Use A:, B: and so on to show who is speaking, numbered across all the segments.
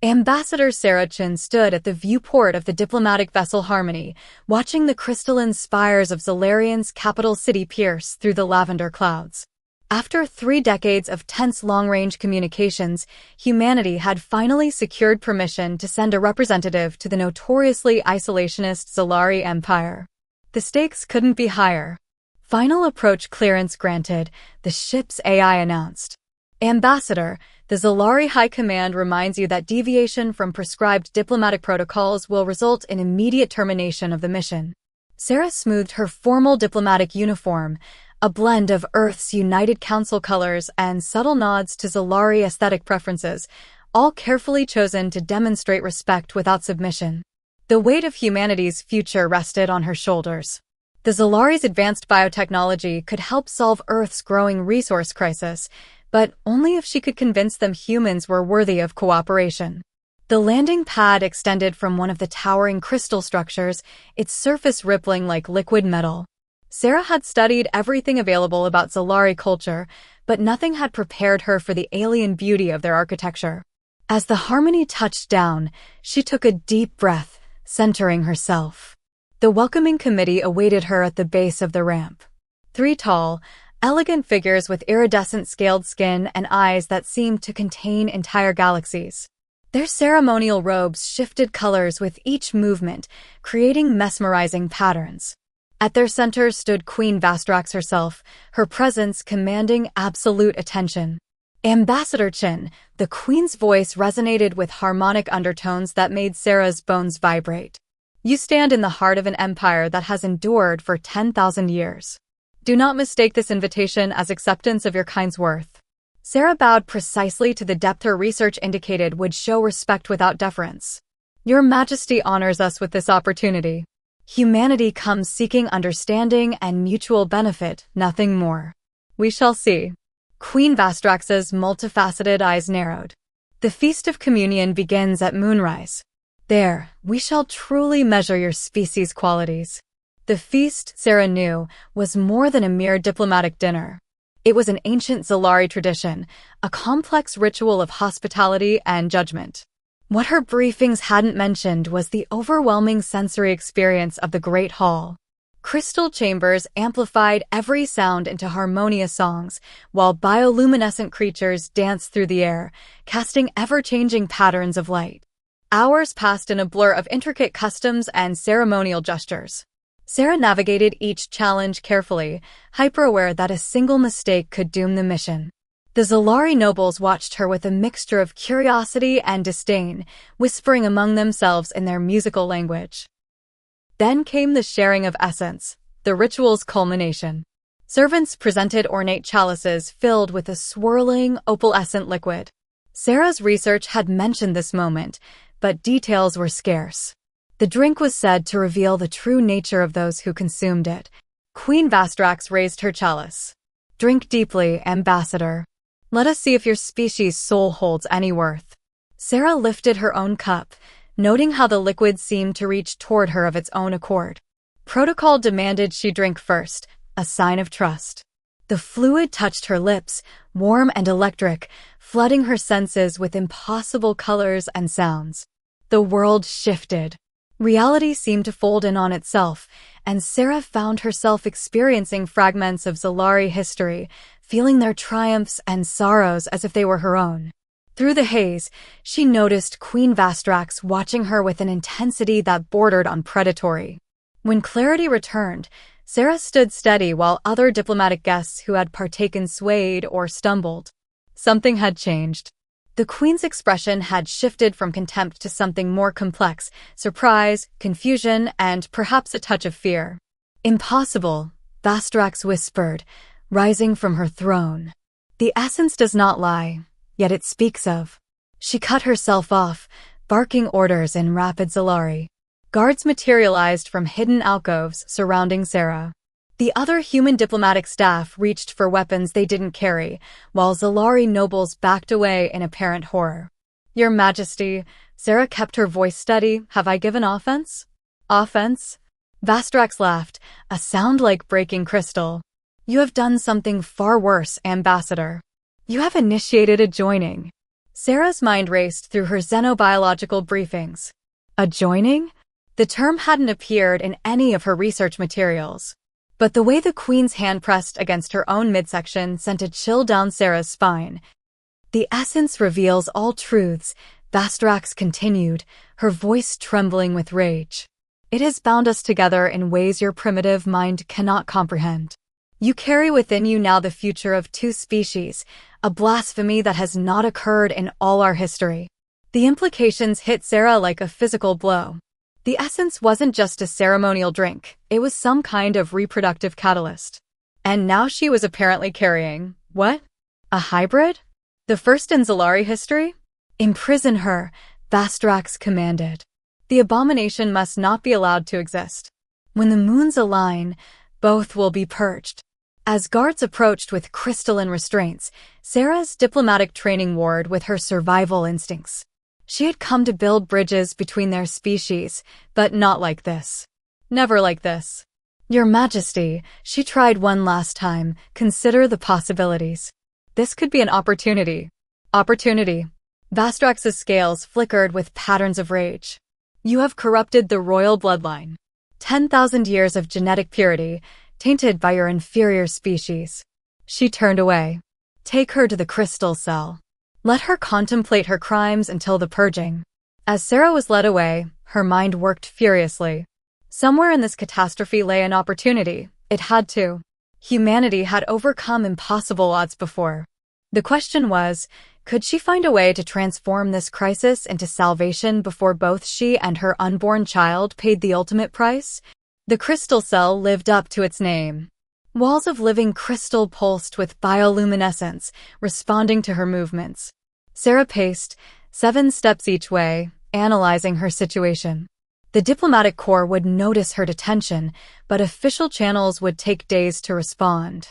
A: Ambassador Sarah Chin stood at the viewport of the diplomatic vessel Harmony, watching the crystalline spires of Zalarian's capital city pierce through the lavender clouds. After 3 decades of tense long-range communications, humanity had finally secured permission to send a representative to the notoriously isolationist Zalari Empire. The stakes couldn't be higher. Final approach clearance granted, the ship's AI announced. Ambassador, the Zalari High Command reminds you that deviation from prescribed diplomatic protocols will result in immediate termination of the mission. Sarah smoothed her formal diplomatic uniform, a blend of Earth's United Council colors and subtle nods to Zalari aesthetic preferences, all carefully chosen to demonstrate respect without submission. The weight of humanity's future rested on her shoulders. The Zalari's advanced biotechnology could help solve Earth's growing resource crisis, but only if she could convince them humans were worthy of cooperation. The landing pad extended from one of the towering crystal structures, its surface rippling like liquid metal. Sarah had studied everything available about Zalari culture, but nothing had prepared her for the alien beauty of their architecture. As the Harmony touched down, she took a deep breath, centering herself. The welcoming committee awaited her at the base of the ramp. 3 tall, elegant figures with iridescent scaled skin and eyes that seemed to contain entire galaxies. Their ceremonial robes shifted colors with each movement, creating mesmerizing patterns. At their center stood Queen Vastrax herself, her presence commanding absolute attention. Ambassador Chin, the Queen's voice resonated with harmonic undertones that made Sarah's bones vibrate. You stand in the heart of an empire that has endured for 10,000 years. Do not mistake this invitation as acceptance of your kind's worth. Sarah bowed precisely to the depth her research indicated would show respect without deference. Your Majesty honors us with this opportunity. Humanity comes seeking understanding and mutual benefit, nothing more. We shall see. Queen Vastrax's multifaceted eyes narrowed. The Feast of Communion begins at moonrise. There, we shall truly measure your species' qualities. The feast, Sarah knew, was more than a mere diplomatic dinner. It was an ancient Zalari tradition, a complex ritual of hospitality and judgment. What her briefings hadn't mentioned was the overwhelming sensory experience of the Great Hall. Crystal chambers amplified every sound into harmonious songs, while bioluminescent creatures danced through the air, casting ever-changing patterns of light. Hours passed in a blur of intricate customs and ceremonial gestures. Sarah navigated each challenge carefully, hyper-aware that a single mistake could doom the mission. The Zalari nobles watched her with a mixture of curiosity and disdain, whispering among themselves in their musical language. Then came the sharing of essence, the ritual's culmination. Servants presented ornate chalices filled with a swirling, opalescent liquid. Sarah's research had mentioned this moment, but details were scarce. The drink was said to reveal the true nature of those who consumed it. Queen Vastrax raised her chalice. Drink deeply, Ambassador. Let us see if your species' soul holds any worth. Sarah lifted her own cup, noting how the liquid seemed to reach toward her of its own accord. Protocol demanded she drink first, a sign of trust. The fluid touched her lips, warm and electric, flooding her senses with impossible colors and sounds. The world shifted. Reality seemed to fold in on itself, and Sarah found herself experiencing fragments of Zalari history, feeling their triumphs and sorrows as if they were her own. Through the haze, she noticed Queen Vastrax watching her with an intensity that bordered on predatory. When clarity returned, Sarah stood steady while other diplomatic guests who had partaken swayed or stumbled. Something had changed. The Queen's expression had shifted from contempt to something more complex, surprise, confusion, and perhaps a touch of fear. Impossible, Vastrax whispered, rising from her throne. The essence does not lie, yet it speaks of. She cut herself off, barking orders in rapid Zalari. Guards materialized from hidden alcoves surrounding Sarah. The other human diplomatic staff reached for weapons they didn't carry, while Zalari nobles backed away in apparent horror. Your Majesty, Sarah kept her voice steady. Have I given offense? Offense? Vastrax laughed, a sound like breaking crystal. You have done something far worse, Ambassador. You have initiated a joining. Sarah's mind raced through her xenobiological briefings. Adjoining? The term hadn't appeared in any of her research materials. But the way the Queen's hand pressed against her own midsection sent a chill down Sarah's spine. The essence reveals all truths, Vastrax continued, her voice trembling with rage. It has bound us together in ways your primitive mind cannot comprehend. You carry within you now the future of two species, a blasphemy that has not occurred in all our history. The implications hit Sarah like a physical blow. The essence wasn't just a ceremonial drink, it was some kind of reproductive catalyst. And now she was apparently carrying, what? A hybrid? The first in Zalari history? Imprison her, Vastrax commanded. The abomination must not be allowed to exist. When the moons align, both will be purged. As guards approached with crystalline restraints, Sarah's diplomatic training warred with her survival instincts. She had come to build bridges between their species, but not like this. Never like this. Your Majesty, she tried one last time, consider the possibilities. This could be an opportunity. Opportunity. Vastrax's scales flickered with patterns of rage. You have corrupted the royal bloodline. 10,000 years of genetic purity, tainted by your inferior species. She turned away. Take her to the crystal cell. Let her contemplate her crimes until the purging. As Sarah was led away, her mind worked furiously. Somewhere in this catastrophe lay an opportunity. It had to. Humanity had overcome impossible odds before. The question was, could she find a way to transform this crisis into salvation before both she and her unborn child paid the ultimate price? The crystal cell lived up to its name. Walls of living crystal pulsed with bioluminescence, responding to her movements. Sarah paced, 7 steps each way, analyzing her situation. The diplomatic corps would notice her detention, but official channels would take days to respond.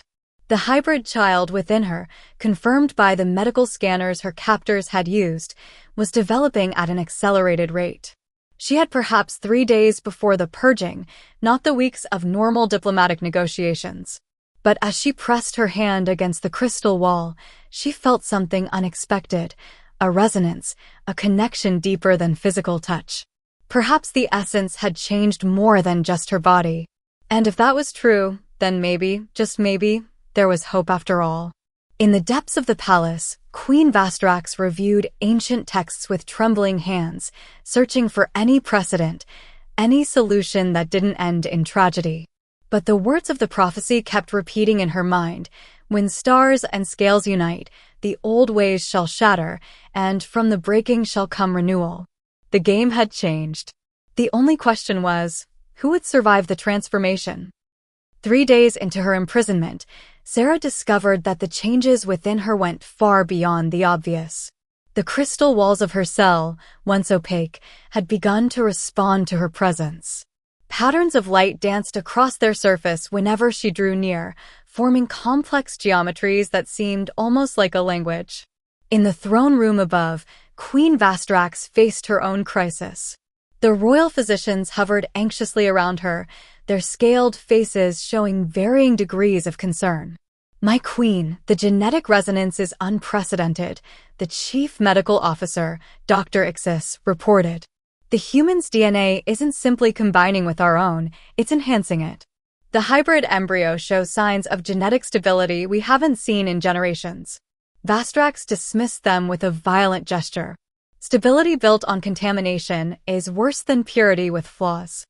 A: The hybrid child within her, confirmed by the medical scanners her captors had used, was developing at an accelerated rate. She had perhaps 3 days before the purging, not the weeks of normal diplomatic negotiations. But as she pressed her hand against the crystal wall, she felt something unexpected, a resonance, a connection deeper than physical touch. Perhaps the essence had changed more than just her body. And if that was true, then maybe, just maybe, there was hope after all. In the depths of the palace, Queen Vastrax reviewed ancient texts with trembling hands, searching for any precedent, any solution that didn't end in tragedy. But the words of the prophecy kept repeating in her mind, when stars and scales unite, the old ways shall shatter, and from the breaking shall come renewal. The game had changed. The only question was, who would survive the transformation? 3 days into her imprisonment, Sarah discovered that the changes within her went far beyond the obvious. The crystal walls of her cell, once opaque, had begun to respond to her presence. Patterns of light danced across their surface whenever she drew near, forming complex geometries that seemed almost like a language. In the throne room above, Queen Vastrax faced her own crisis. The royal physicians hovered anxiously around her, their scaled faces showing varying degrees of concern. My queen, the genetic resonance is unprecedented, the chief medical officer, Dr. Ixis, reported. The human's DNA isn't simply combining with our own, it's enhancing it. The hybrid embryo shows signs of genetic stability we haven't seen in generations. Vastrax dismissed them with a violent gesture. Stability built on contamination is worse than purity with flaws.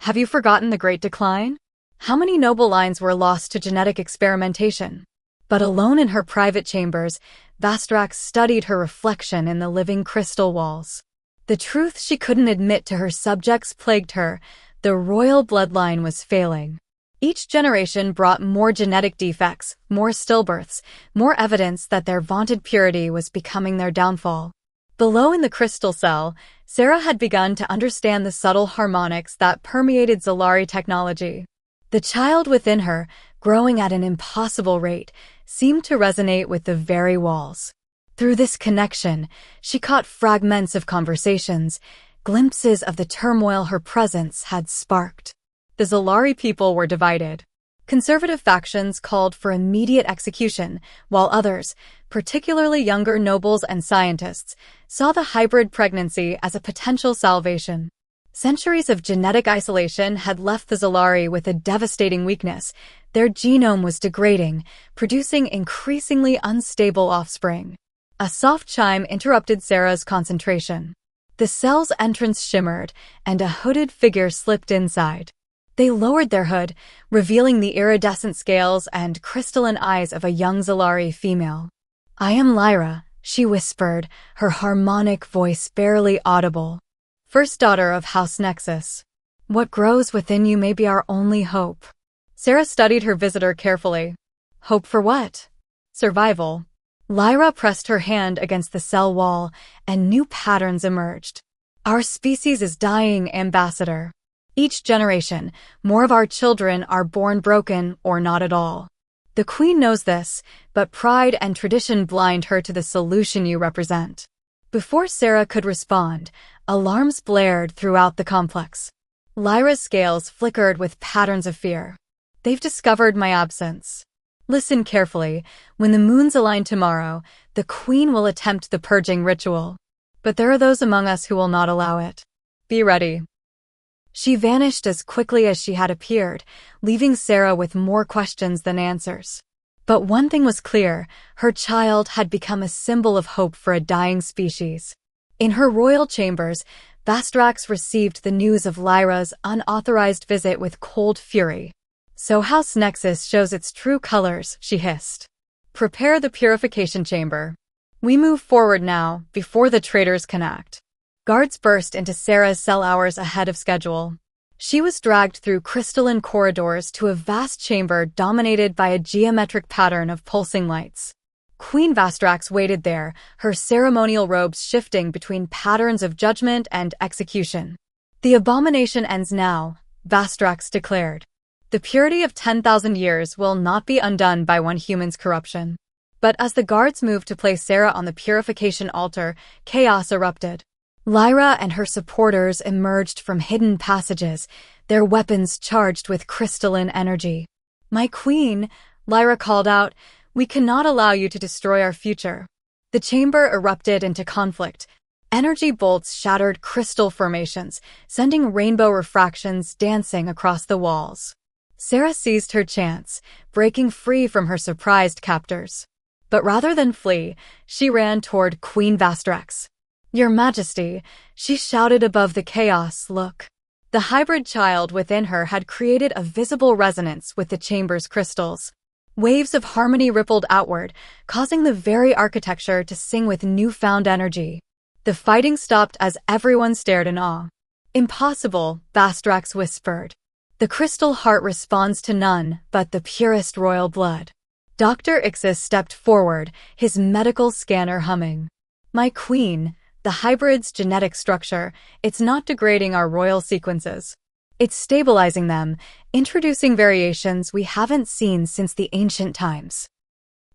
A: Have you forgotten the Great Decline? How many noble lines were lost to genetic experimentation? But alone in her private chambers, Vastrax studied her reflection in the living crystal walls. The truth she couldn't admit to her subjects plagued her. The royal bloodline was failing. Each generation brought more genetic defects, more stillbirths, more evidence that their vaunted purity was becoming their downfall. Below in the crystal cell, Sarah had begun to understand the subtle harmonics that permeated Zalari technology. The child within her, growing at an impossible rate, seemed to resonate with the very walls. Through this connection, she caught fragments of conversations, glimpses of the turmoil her presence had sparked. The Zalari people were divided. Conservative factions called for immediate execution, while others, particularly younger nobles and scientists, saw the hybrid pregnancy as a potential salvation. Centuries of genetic isolation had left the Zolari with a devastating weakness. Their genome was degrading, producing increasingly unstable offspring. A soft chime interrupted Sarah's concentration. The cell's entrance shimmered, and a hooded figure slipped inside. They lowered their hood, revealing the iridescent scales and crystalline eyes of a young Zolari female. "I am Lyra," she whispered, her harmonic voice barely audible. "First daughter of House Nexus. What grows within you may be our only hope." Sarah studied her visitor carefully. Hope for what? Survival. Lyra pressed her hand against the cell wall, and new patterns emerged. "Our species is dying, Ambassador. Each generation, more of our children are born broken or not at all. The Queen knows this, but pride and tradition blind her to the solution you represent." Before Sarah could respond, alarms blared throughout the complex. Lyra's scales flickered with patterns of fear. "They've discovered my absence. Listen carefully. When the moons align tomorrow, the Queen will attempt the purging ritual. But there are those among us who will not allow it. Be ready." She vanished as quickly as she had appeared, leaving Sarah with more questions than answers. But one thing was clear: her child had become a symbol of hope for a dying species. In her royal chambers, Vastrax received the news of Lyra's unauthorized visit with cold fury. "So House Nexus shows its true colors," she hissed. "Prepare the purification chamber. We move forward now, before the traitors can act." Guards burst into Sarah's cell hours ahead of schedule. She was dragged through crystalline corridors to a vast chamber dominated by a geometric pattern of pulsing lights. Queen Vastrax waited there, her ceremonial robes shifting between patterns of judgment and execution. "The abomination ends now," Vastrax declared. "The purity of 10,000 years will not be undone by one human's corruption." But as the guards moved to place Sarah on the purification altar, chaos erupted. Lyra and her supporters emerged from hidden passages, their weapons charged with crystalline energy. "My queen," Lyra called out, "we cannot allow you to destroy our future." The chamber erupted into conflict. Energy bolts shattered crystal formations, sending rainbow refractions dancing across the walls. Sarah seized her chance, breaking free from her surprised captors. But rather than flee, she ran toward Queen Vastrax. "Your Majesty," she shouted above the chaos. "Look." The hybrid child within her had created a visible resonance with the chamber's crystals. Waves of harmony rippled outward, causing the very architecture to sing with newfound energy. The fighting stopped as everyone stared in awe. "Impossible," Vastrax whispered. "The crystal heart responds to none but the purest royal blood." Dr. Ixis stepped forward, his medical scanner humming. "My queen, the hybrid's genetic structure, it's not degrading our royal sequences. It's stabilizing them, introducing variations we haven't seen since the ancient times."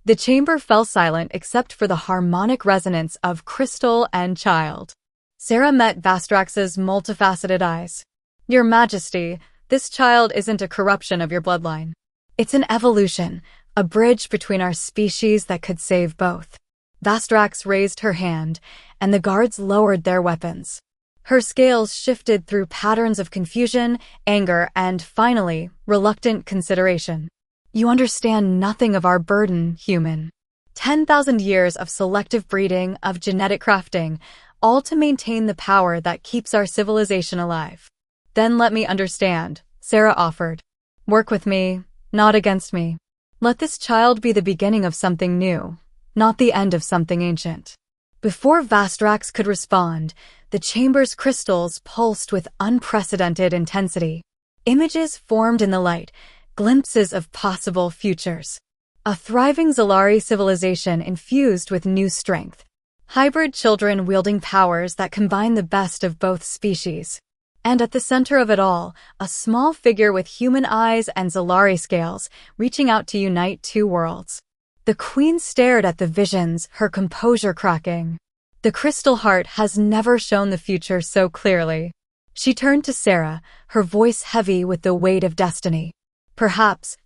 A: The chamber fell silent except for the harmonic resonance of crystal and child. Sarah met Vastrax's multifaceted eyes. "Your Majesty, this child isn't a corruption of your bloodline. It's an evolution, a bridge between our species that could save both." Vastrax raised her hand, and the guards lowered their weapons. Her scales shifted through patterns of confusion, anger, and, finally, reluctant consideration. "You understand nothing of our burden, human. 10,000 years of selective breeding, of genetic crafting, all to maintain the power that keeps our civilization alive." "Then let me understand," Sarah offered. "Work with me, not against me. Let this child be the beginning of something new, not the end of something ancient." Before Vastrax could respond, the chamber's crystals pulsed with unprecedented intensity. Images formed in the light, glimpses of possible futures. A thriving Zolari civilization infused with new strength. Hybrid children wielding powers that combine the best of both species. And at the center of it all, a small figure with human eyes and Zolari scales, reaching out to unite two worlds. The queen stared at the visions, her composure cracking. The crystal heart has never shown the future so clearly. She turned to Sarah, her voice heavy with the weight of destiny. Perhaps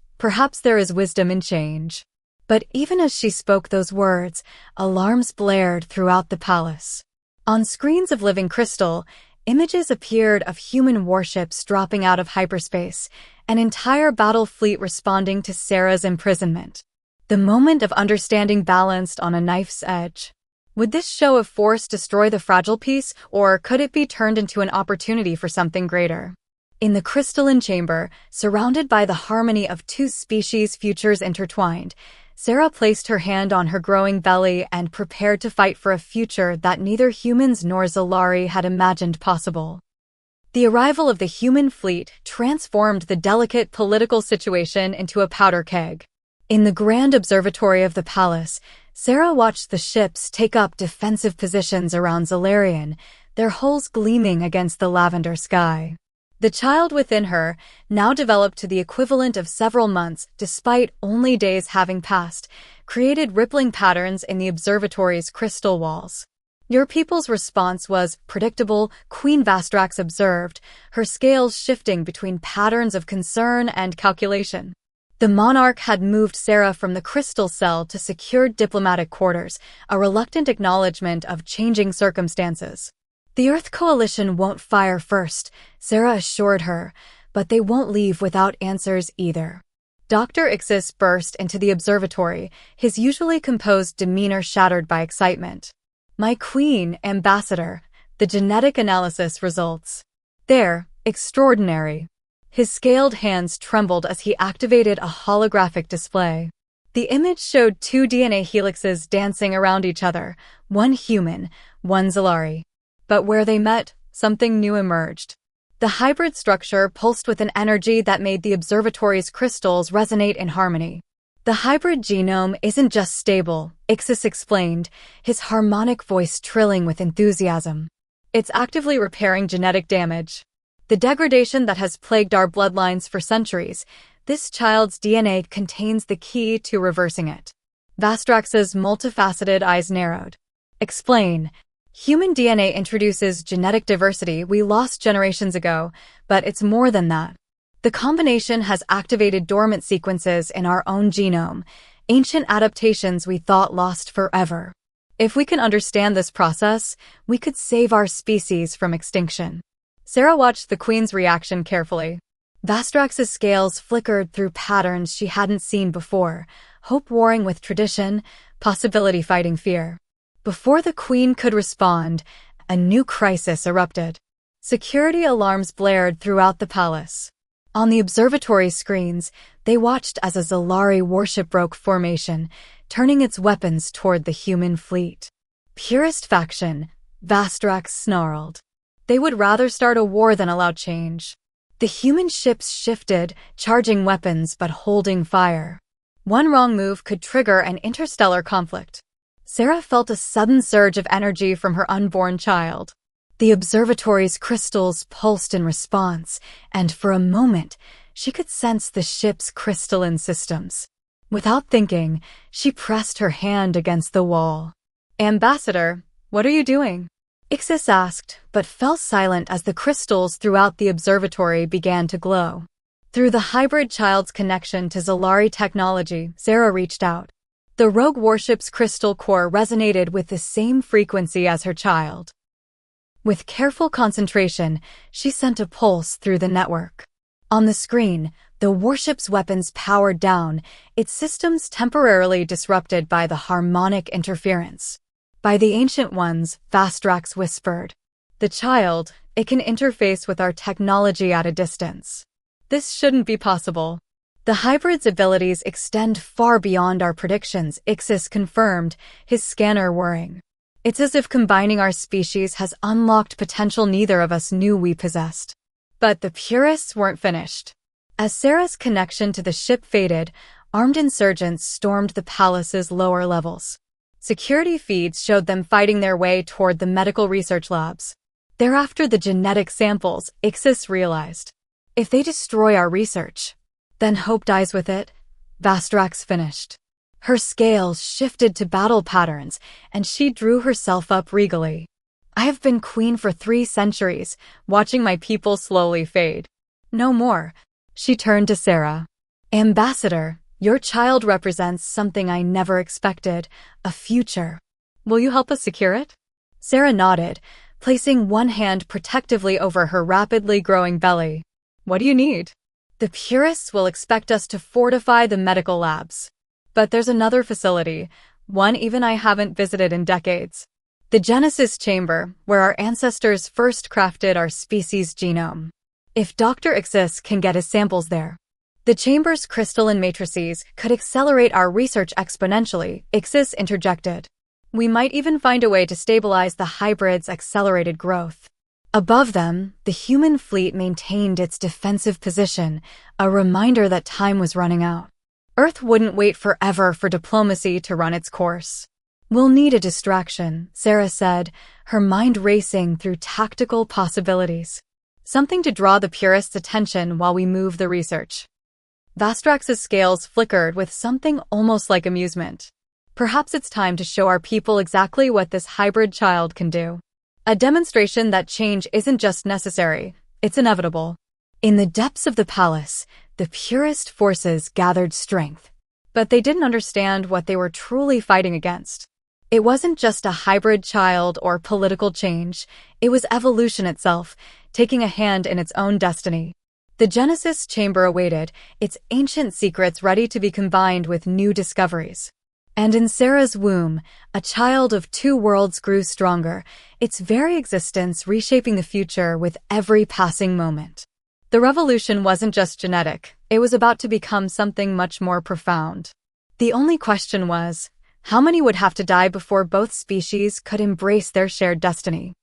A: there is wisdom in change. But even as she spoke those words, alarms blared throughout the palace. On screens of living crystal, images appeared of human warships dropping out of hyperspace, an entire battle fleet responding to Sarah's imprisonment. The moment of understanding balanced on a knife's edge. Would this show of force destroy the fragile piece, or could it be turned into an opportunity for something greater? In the crystalline chamber, surrounded by the harmony of two species' futures intertwined, Sarah placed her hand on her growing belly and prepared to fight for a future that neither humans nor Zalari had imagined possible. The arrival of the human fleet transformed the delicate political situation into a powder keg. In the grand observatory of the palace, Sarah watched the ships take up defensive positions around Zalarian, their hulls gleaming against the lavender sky. The child within her, now developed to the equivalent of several months despite only days having passed, created rippling patterns in the observatory's crystal walls. Your people's response was predictable, Queen Vastrax observed, her scales shifting between patterns of concern and calculation. The monarch had moved Sarah from the crystal cell to secured diplomatic quarters, a reluctant acknowledgement of changing circumstances. The Earth Coalition won't fire first, Sarah assured her, but they won't leave without answers either. Dr. Ixis burst into the observatory, his usually composed demeanor shattered by excitement. My queen, ambassador, the genetic analysis results. They're extraordinary. His scaled hands trembled as he activated a holographic display. The image showed two DNA helixes dancing around each other, one human, one Zalari. But where they met, something new emerged. The hybrid structure pulsed with an energy that made the observatory's crystals resonate in harmony. The hybrid genome isn't just stable, Ixis explained, his harmonic voice trilling with enthusiasm. It's actively repairing genetic damage. The degradation that has plagued our bloodlines for centuries, this child's DNA contains the key to reversing it. Vastrax's multifaceted eyes narrowed. Explain. Human DNA introduces genetic diversity we lost generations ago, but it's more than that. The combination has activated dormant sequences in our own genome, ancient adaptations we thought lost forever. If we can understand this process, we could save our species from extinction. Sarah watched the Queen's reaction carefully. Vastrax's scales flickered through patterns she hadn't seen before, hope warring with tradition, possibility fighting fear. Before the Queen could respond, a new crisis erupted. Security alarms blared throughout the palace. On the observatory screens, they watched as a Zalari warship broke formation, turning its weapons toward the human fleet. Purist faction, Vastrax snarled. They would rather start a war than allow change. The human ships shifted, charging weapons but holding fire. One wrong move could trigger an interstellar conflict. Sarah felt a sudden surge of energy from her unborn child. The observatory's crystals pulsed in response, and for a moment, she could sense the ship's crystalline systems. Without thinking, she pressed her hand against the wall. Ambassador, what are you doing? Ixis asked, but fell silent as the crystals throughout the observatory began to glow. Through the hybrid child's connection to Zalari technology, Sarah reached out. The rogue warship's crystal core resonated with the same frequency as her child. With careful concentration, she sent a pulse through the network. On the screen, the warship's weapons powered down, its systems temporarily disrupted by the harmonic interference. By the ancient ones, Vastrax whispered. The child, it can interface with our technology at a distance. This shouldn't be possible. The hybrid's abilities extend far beyond our predictions, Ixis confirmed, his scanner whirring. It's as if combining our species has unlocked potential neither of us knew we possessed. But the purists weren't finished. As Sarah's connection to the ship faded, armed insurgents stormed the palace's lower levels. Security feeds showed them fighting their way toward the medical research labs. They're after the genetic samples, Ixis realized. If they destroy our research, then hope dies with it, Vastrax finished. Her scales shifted to battle patterns, and she drew herself up regally. I have been queen for 3 centuries, watching my people slowly fade. No more. She turned to Sarah. Ambassador, Your child represents something I never expected, a future. Will you help us secure it? Sarah nodded, placing one hand protectively over her rapidly growing belly. What do you need? The purists will expect us to fortify the medical labs. But there's another facility, one even I haven't visited in decades. The Genesis Chamber, where our ancestors first crafted our species' genome. If Dr. Ixis can get his samples there, the chamber's crystalline matrices could accelerate our research exponentially, Ixis interjected. We might even find a way to stabilize the hybrid's accelerated growth. Above them, the human fleet maintained its defensive position, a reminder that time was running out. Earth wouldn't wait forever for diplomacy to run its course. We'll need a distraction, Sarah said, her mind racing through tactical possibilities. Something to draw the purists' attention while we move the research. Vastrax's scales flickered with something almost like amusement. Perhaps it's time to show our people exactly what this hybrid child can do. A demonstration that change isn't just necessary, it's inevitable. In the depths of the palace, the purist forces gathered strength. But they didn't understand what they were truly fighting against. It wasn't just a hybrid child or political change, it was evolution itself, taking a hand in its own destiny. The Genesis Chamber awaited, its ancient secrets ready to be combined with new discoveries. And in Sarah's womb, a child of two worlds grew stronger, its very existence reshaping the future with every passing moment. The revolution wasn't just genetic, it was about to become something much more profound. The only question was, how many would have to die before both species could embrace their shared destiny?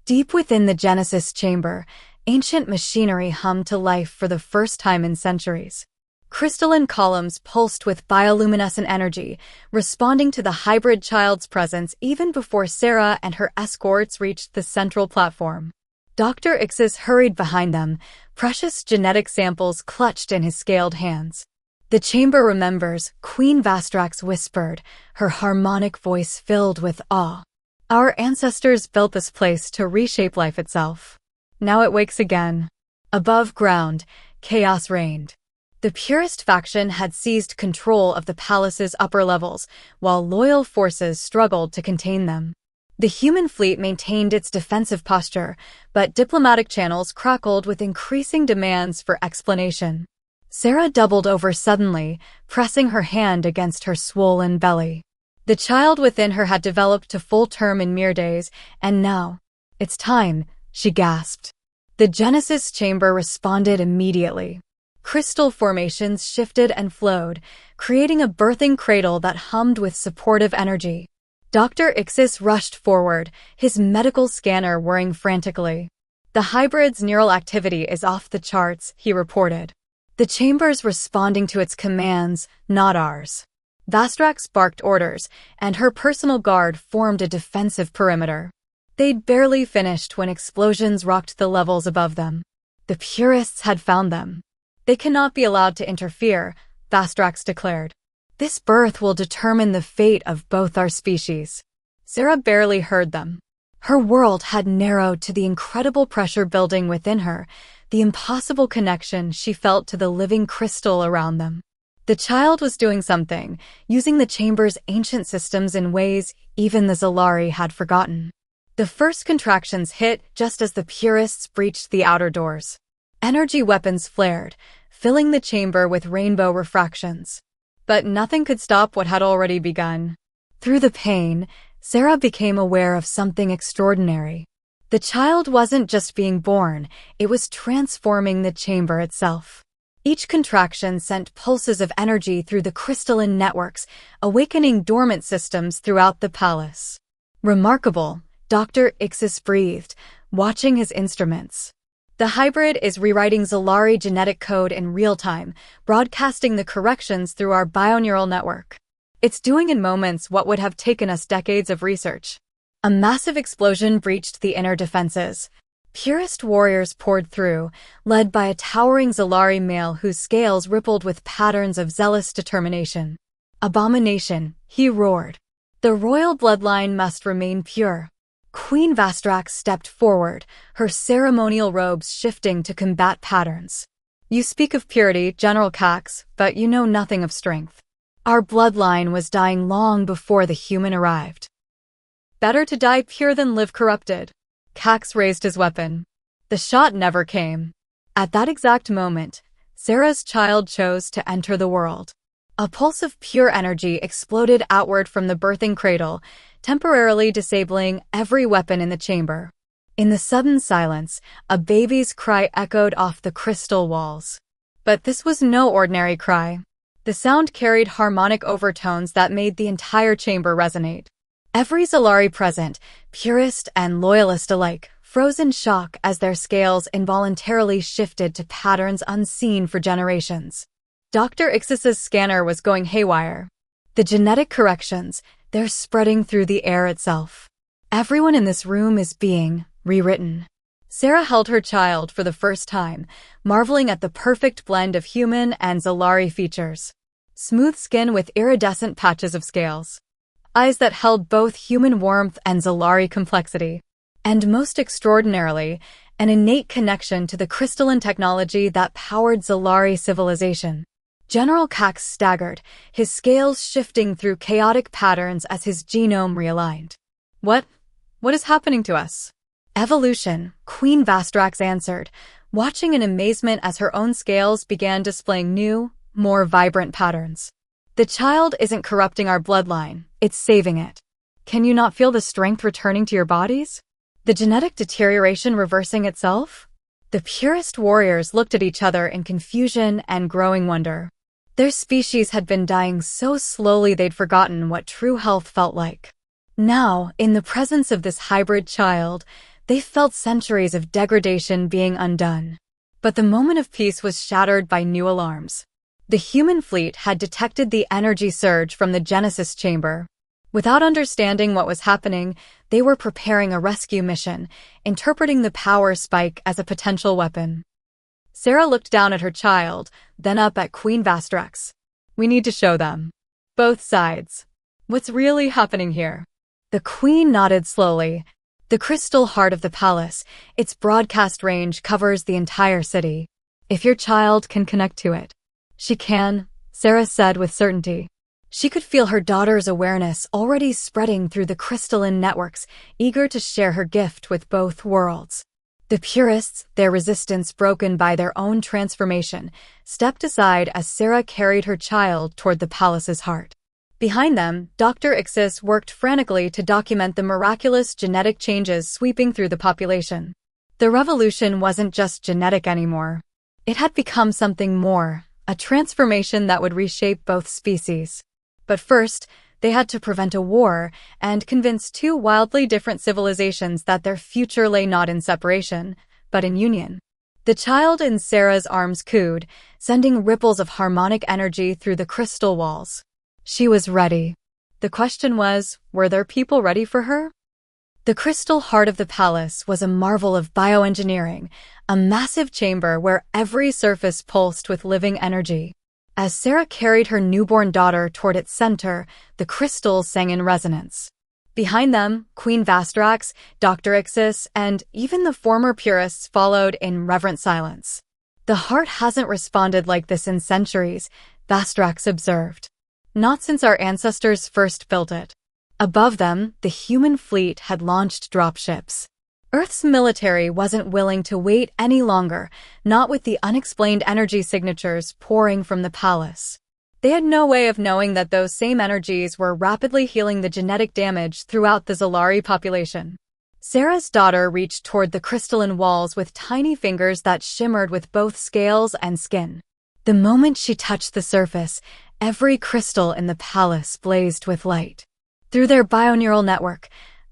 A: Deep within the Genesis Chamber, ancient machinery hummed to life for the first time in centuries. Crystalline columns pulsed with bioluminescent energy, responding to the hybrid child's presence even before Sarah and her escorts reached the central platform. Dr. Ixis hurried behind them, precious genetic samples clutched in his scaled hands. The chamber remembers, Queen Vastrax whispered, her harmonic voice filled with awe. Our ancestors built this place to reshape life itself. Now it wakes again. Above ground, chaos reigned. The purist faction had seized control of the palace's upper levels, while loyal forces struggled to contain them. The human fleet maintained its defensive posture, but diplomatic channels crackled with increasing demands for explanation. Sarah doubled over suddenly, pressing her hand against her swollen belly. The child within her had developed to full term in mere days, and now, it's time, she gasped. The Genesis Chamber responded immediately. Crystal formations shifted and flowed, creating a birthing cradle that hummed with supportive energy. Dr. Ixis rushed forward, his medical scanner whirring frantically. The hybrid's neural activity is off the charts, he reported. The chamber's responding to its commands, not ours. Vastrax barked orders, and her personal guard formed a defensive perimeter. They'd barely finished when explosions rocked the levels above them. The purists had found them. They cannot be allowed to interfere, Vastrax declared. This birth will determine the fate of both our species. Sarah barely heard them. Her world had narrowed to the incredible pressure building within her, the impossible connection she felt to the living crystal around them. The child was doing something, using the chamber's ancient systems in ways even the Zalari had forgotten. The first contractions hit just as the purists breached the outer doors. Energy weapons flared, filling the chamber with rainbow refractions. But nothing could stop what had already begun. Through the pain, Sarah became aware of something extraordinary. The child wasn't just being born, it was transforming the chamber itself. Each contraction sent pulses of energy through the crystalline networks, awakening dormant systems throughout the palace. Remarkable, Dr. Ixis breathed, watching his instruments. The hybrid is rewriting Zalari genetic code in real time, broadcasting the corrections through our bioneural network. It's doing in moments what would have taken us decades of research. A massive explosion breached the inner defenses. Purist warriors poured through, led by a towering Zalari male whose scales rippled with patterns of zealous determination. Abomination, he roared. The royal bloodline must remain pure. Queen Vastrax stepped forward, her ceremonial robes shifting to combat patterns. You speak of purity, General Cax, but you know nothing of strength. Our bloodline was dying long before the human arrived. Better to die pure than live corrupted. Cax raised his weapon. The shot never came. At that exact moment, Sarah's child chose to enter the world. A pulse of pure energy exploded outward from the birthing cradle, temporarily disabling every weapon in the chamber. In the sudden silence, a baby's cry echoed off the crystal walls. But this was no ordinary cry. The sound carried harmonic overtones that made the entire chamber resonate. Every Zalari present, purist and loyalist alike, froze in shock as their scales involuntarily shifted to patterns unseen for generations. Dr. Ixis's scanner was going haywire. The genetic corrections, they're spreading through the air itself. Everyone in this room is being rewritten. Sarah held her child for the first time, marveling at the perfect blend of human and Zalari features. Smooth skin with iridescent patches of scales. Eyes that held both human warmth and Zalari complexity. And most extraordinarily, an innate connection to the crystalline technology that powered Zalari civilization. General Cax staggered, his scales shifting through chaotic patterns as his genome realigned. What is happening to us? Evolution, Queen Vastrax answered, watching in amazement as her own scales began displaying new, more vibrant patterns. The child isn't corrupting our bloodline, it's saving it. Can you not feel the strength returning to your bodies? The genetic deterioration reversing itself? The purest warriors looked at each other in confusion and growing wonder. Their species had been dying so slowly they'd forgotten what true health felt like. Now, in the presence of this hybrid child, they felt centuries of degradation being undone. But the moment of peace was shattered by new alarms. The human fleet had detected the energy surge from the Genesis chamber. Without understanding what was happening, they were preparing a rescue mission, interpreting the power spike as a potential weapon. Sarah looked down at her child, then up at Queen Vastrax. We need to show them. Both sides. What's really happening here? The queen nodded slowly. The crystal heart of the palace, its broadcast range covers the entire city. If your child can connect to it. She can, Sarah said with certainty. She could feel her daughter's awareness already spreading through the crystalline networks, eager to share her gift with both worlds. The purists, their resistance broken by their own transformation, stepped aside as Sarah carried her child toward the palace's heart. Behind them, Dr. Ixis worked frantically to document the miraculous genetic changes sweeping through the population. The revolution wasn't just genetic anymore. It had become something more, a transformation that would reshape both species. But first, they had to prevent a war and convince two wildly different civilizations that their future lay not in separation, but in union. The child in Sarah's arms cooed, sending ripples of harmonic energy through the crystal walls. She was ready. The question was, were their people ready for her? The crystal heart of the palace was a marvel of bioengineering, a massive chamber where every surface pulsed with living energy. As Sarah carried her newborn daughter toward its center, the crystals sang in resonance. Behind them, Queen Vastrax, Dr. Ixis, and even the former purists followed in reverent silence. The heart hasn't responded like this in centuries, Vastrax observed. Not since our ancestors first built it. Above them, the human fleet had launched dropships. Earth's military wasn't willing to wait any longer, not with the unexplained energy signatures pouring from the palace. They had no way of knowing that those same energies were rapidly healing the genetic damage throughout the Zalari population. Sarah's daughter reached toward the crystalline walls with tiny fingers that shimmered with both scales and skin. The moment she touched the surface, every crystal in the palace blazed with light. Through their bioneural network,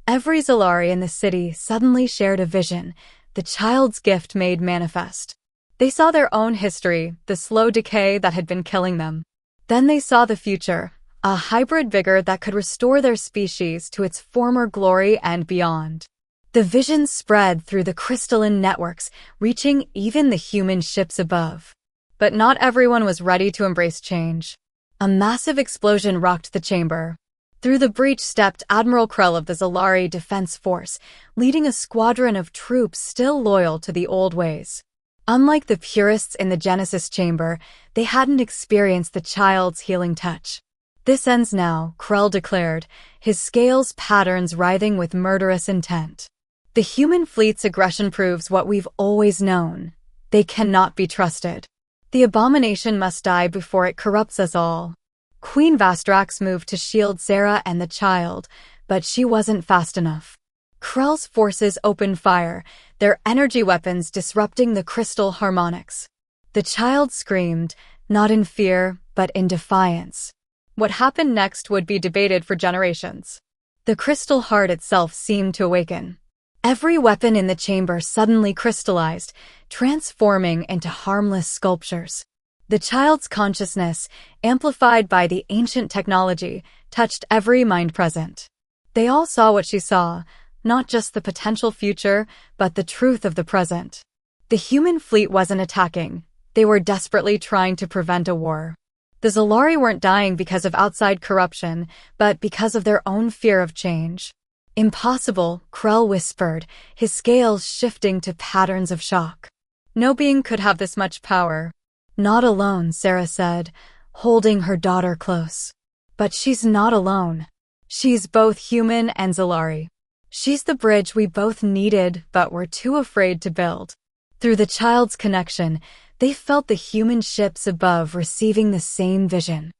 A: every Zalari in the city suddenly shared a vision, the child's gift made manifest. They saw their own history, the slow decay that had been killing them. Then they saw the future, a hybrid vigor that could restore their species to its former glory and beyond. The vision spread through the crystalline networks, reaching even the human ships above. But not everyone was ready to embrace change. A massive explosion rocked the chamber. Through the breach stepped Admiral Krell of the Zalari Defense Force, leading a squadron of troops still loyal to the old ways. Unlike the purists in the Genesis chamber, they hadn't experienced the child's healing touch. "This ends now," Krell declared, his scales patterns writhing with murderous intent. "The human fleet's aggression proves what we've always known. They cannot be trusted. The abomination must die before it corrupts us all." Queen Vastrax moved to shield Sarah and the child, but she wasn't fast enough. Krell's forces opened fire, their energy weapons disrupting the crystal harmonics. The child screamed, not in fear, but in defiance. What happened next would be debated for generations. The crystal heart itself seemed to awaken. Every weapon in the chamber suddenly crystallized, transforming into harmless sculptures. The child's consciousness, amplified by the ancient technology, touched every mind present. They all saw what she saw, not just the potential future, but the truth of the present. The human fleet wasn't attacking. They were desperately trying to prevent a war. The Zalari weren't dying because of outside corruption, but because of their own fear of change. "Impossible," Krell whispered, his scales shifting to patterns of shock. "No being could have this much power." "Not alone," Sarah said, holding her daughter close. "But she's not alone. She's both human and Zalari. She's the bridge we both needed but were too afraid to build." Through the child's connection, they felt the human ships above receiving the same vision.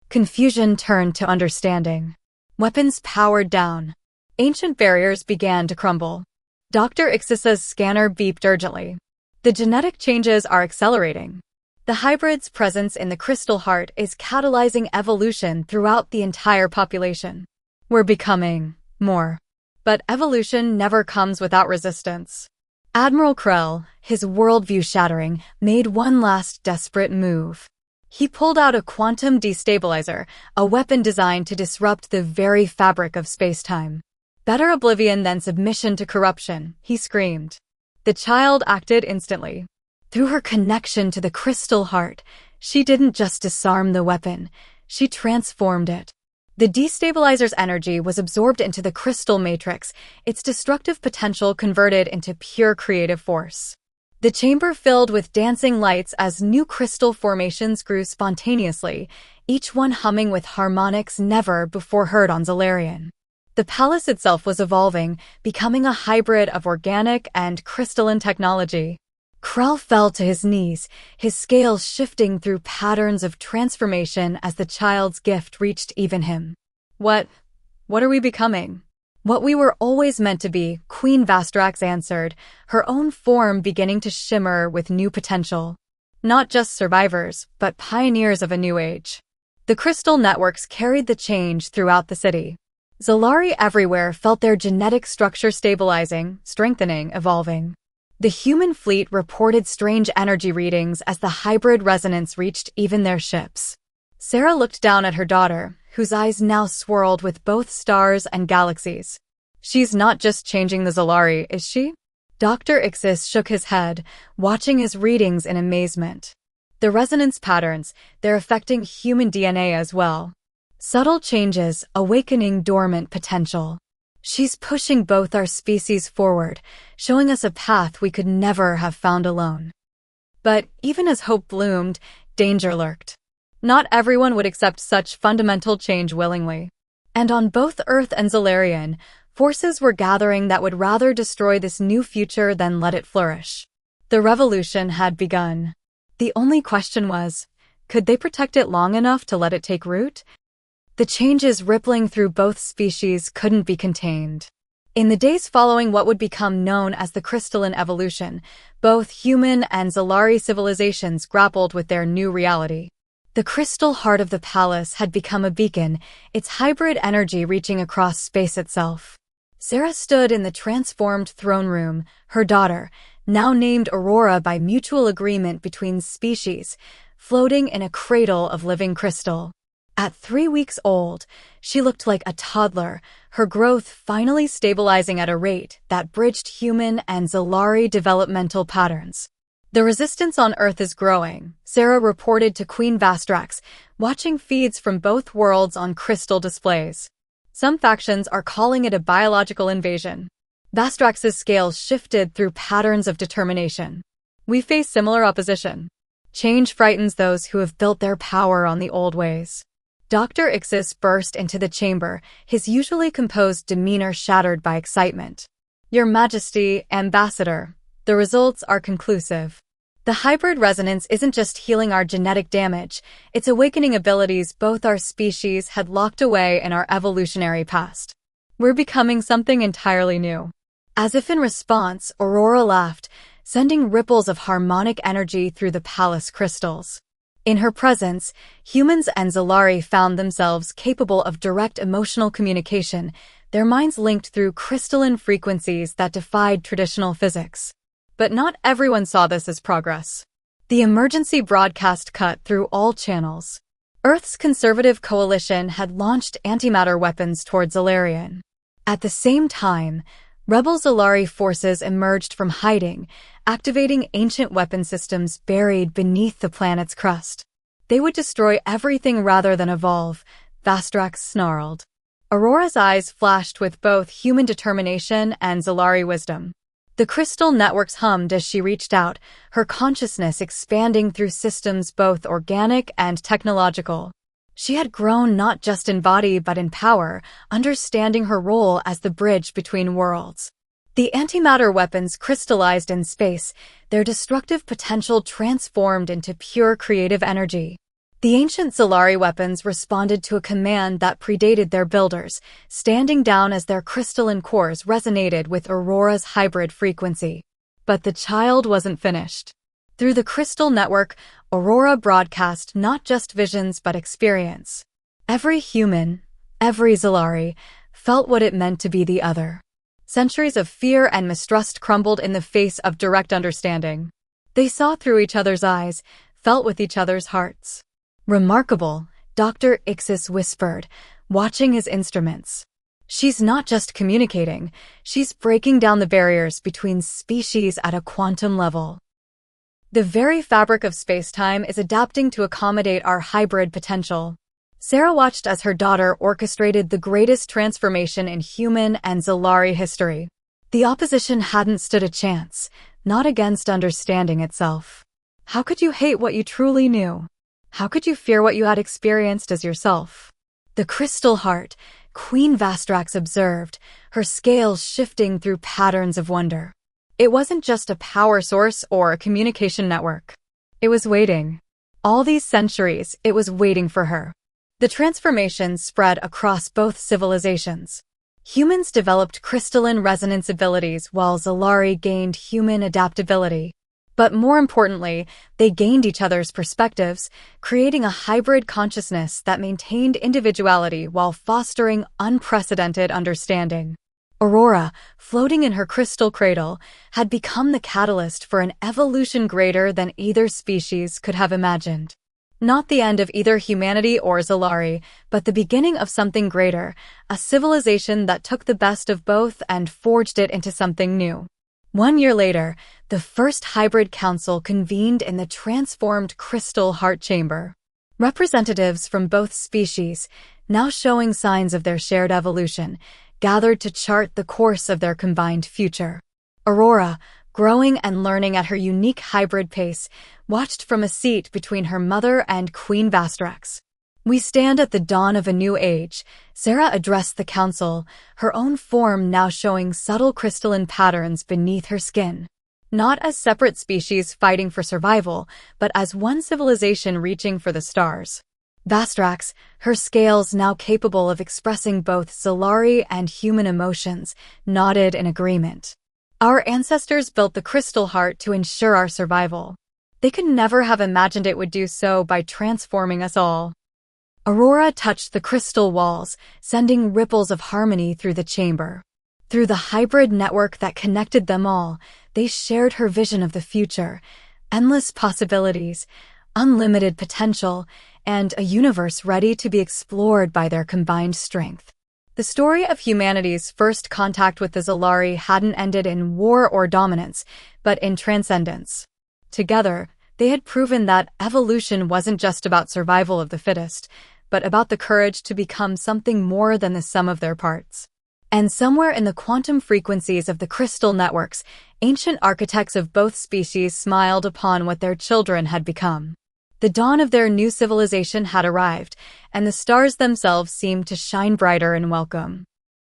A: Confusion turned to understanding. Weapons powered down. Ancient barriers began to crumble. Dr. Ixis's scanner beeped urgently. "The genetic changes are accelerating. The hybrid's presence in the crystal heart is catalyzing evolution throughout the entire population. We're becoming more. But evolution never comes without resistance." Admiral Krell, his worldview shattering, made one last desperate move. He pulled out a quantum destabilizer, a weapon designed to disrupt the very fabric of space-time. "Better oblivion than submission to corruption," he screamed. The child acted instantly. Through her connection to the crystal heart, she didn't just disarm the weapon, she transformed it. The destabilizer's energy was absorbed into the crystal matrix, its destructive potential converted into pure creative force. The chamber filled with dancing lights as new crystal formations grew spontaneously, each one humming with harmonics never before heard on Zalarian. The palace itself was evolving, becoming a hybrid of organic and crystalline technology. Krell fell to his knees, his scales shifting through patterns of transformation as the child's gift reached even him. What are we becoming?" "What we were always meant to be," Queen Vastrax answered, her own form beginning to shimmer with new potential. "Not just survivors, but pioneers of a new age." The crystal networks carried the change throughout the city. Zalari everywhere felt their genetic structure stabilizing, strengthening, evolving. The human fleet reported strange energy readings as the hybrid resonance reached even their ships. Sarah looked down at her daughter, whose eyes now swirled with both stars and galaxies. "She's not just changing the Zalari, is she?" Dr. Ixis shook his head, watching his readings in amazement. "The resonance patterns, they're affecting human DNA as well. Subtle changes, awakening dormant potential. She's pushing both our species forward, showing us a path we could never have found alone." But even as hope bloomed, danger lurked. Not everyone would accept such fundamental change willingly. And on both Earth and Zalarian, forces were gathering that would rather destroy this new future than let it flourish. The revolution had begun. The only question was, could they protect it long enough to let it take root? The changes rippling through both species couldn't be contained. In the days following what would become known as the crystalline evolution, both human and Zalari civilizations grappled with their new reality. The crystal heart of the palace had become a beacon, its hybrid energy reaching across space itself. Sarah stood in the transformed throne room, her daughter, now named Aurora by mutual agreement between species, floating in a cradle of living crystal. At 3 weeks old, she looked like a toddler, her growth finally stabilizing at a rate that bridged human and Zalari developmental patterns. "The resistance on Earth is growing," Sarah reported to Queen Vastrax, watching feeds from both worlds on crystal displays. "Some factions are calling it a biological invasion." Vastrax's scales shifted through patterns of determination. We face similar opposition. Change frightens those who have built their power on the old ways. Dr. Ixis burst into the chamber, his usually composed demeanor shattered by excitement. Your Majesty, Ambassador, the results are conclusive. The hybrid resonance isn't just healing our genetic damage, it's awakening abilities both our species had locked away in our evolutionary past. We're becoming something entirely new. As if in response, Aurora laughed, sending ripples of harmonic energy through the palace crystals. In her presence, humans and Zalari found themselves capable of direct emotional communication, their minds linked through crystalline frequencies that defied traditional physics. But not everyone saw this as progress. The emergency broadcast cut through all channels. Earth's conservative coalition had launched antimatter weapons toward Zalarian. At the same time, rebel Zalari forces emerged from hiding, activating ancient weapon systems buried beneath the planet's crust. They would destroy everything rather than evolve, Vastrax snarled. Aurora's eyes flashed with both human determination and Zalari wisdom. The crystal networks hummed as she reached out, her consciousness expanding through systems both organic and technological. She had grown not just in body but in power, understanding her role as the bridge between worlds. The antimatter weapons crystallized in space, their destructive potential transformed into pure creative energy. The ancient Zalari weapons responded to a command that predated their builders, standing down as their crystalline cores resonated with Aurora's hybrid frequency. But the child wasn't finished. Through the crystal network, Aurora broadcast not just visions but experience. Every human, every Zalari, felt what it meant to be the other. Centuries of fear and mistrust crumbled in the face of direct understanding. They saw through each other's eyes, felt with each other's hearts. Remarkable, Dr. Ixis whispered, watching his instruments. She's not just communicating, she's breaking down the barriers between species at a quantum level. The very fabric of space-time is adapting to accommodate our hybrid potential. Sarah watched as her daughter orchestrated the greatest transformation in human and Zalari history. The opposition hadn't stood a chance, not against understanding itself. How could you hate what you truly knew? How could you fear what you had experienced as yourself? The crystal heart, Queen Vastrax observed, her scales shifting through patterns of wonder. It wasn't just a power source or a communication network. It was waiting. All these centuries, it was waiting for her. The transformation spread across both civilizations. Humans developed crystalline resonance abilities while Zalari gained human adaptability. But more importantly, they gained each other's perspectives, creating a hybrid consciousness that maintained individuality while fostering unprecedented understanding. Aurora, floating in her crystal cradle, had become the catalyst for an evolution greater than either species could have imagined. Not the end of either humanity or Zalari, but the beginning of something greater, a civilization that took the best of both and forged it into something new. 1 year later, the first hybrid council convened in the transformed crystal heart chamber. Representatives from both species, now showing signs of their shared evolution, gathered to chart the course of their combined future. Aurora, growing and learning at her unique hybrid pace, watched from a seat between her mother and Queen Vastrax. We stand at the dawn of a new age, Sarah addressed the council, her own form now showing subtle crystalline patterns beneath her skin. Not as separate species fighting for survival, but as one civilization reaching for the stars. Vastrax, her scales now capable of expressing both Zalari and human emotions, nodded in agreement. Our ancestors built the crystal heart to ensure our survival. They could never have imagined it would do so by transforming us all. Aurora touched the crystal walls, sending ripples of harmony through the chamber. Through the hybrid network that connected them all, they shared her vision of the future, endless possibilities, unlimited potential, and a universe ready to be explored by their combined strength. The story of humanity's first contact with the Zalari hadn't ended in war or dominance, but in transcendence. Together, they had proven that evolution wasn't just about survival of the fittest, but about the courage to become something more than the sum of their parts. And somewhere in the quantum frequencies of the crystal networks, ancient architects of both species smiled upon what their children had become. The dawn of their new civilization had arrived, and the stars themselves seemed to shine brighter in welcome.